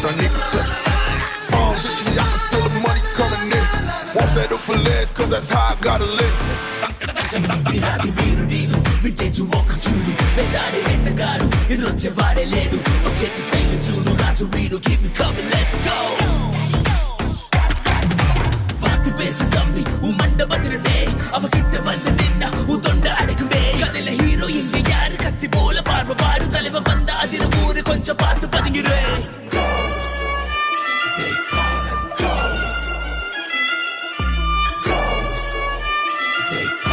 I need to touch it. Arms itching, I can feel the money coming in. Won't settle for less, cause that's how I gotta live. విరాటి వీరుడీను vintage ఒక చూడు వేదాడి ఎట్టగాడు ఎదురొచ్చే వాడే లేడు వచ్చేటి style చూడు రాజు వీడు keep me coming let's go பார்த்து பேசு தம்பி உன் மண்ட பதிரடே அவ கிட்ட வந்து நின்னா உன் தொண்ட அடக்குமே கதையில ஹீரோ இங்க யாரு கத்தி போல பார்வ பாரு தலைவன் வந்த அதிர ஊரு கொஞ்சம் பார்த்து பதுங்கிரு They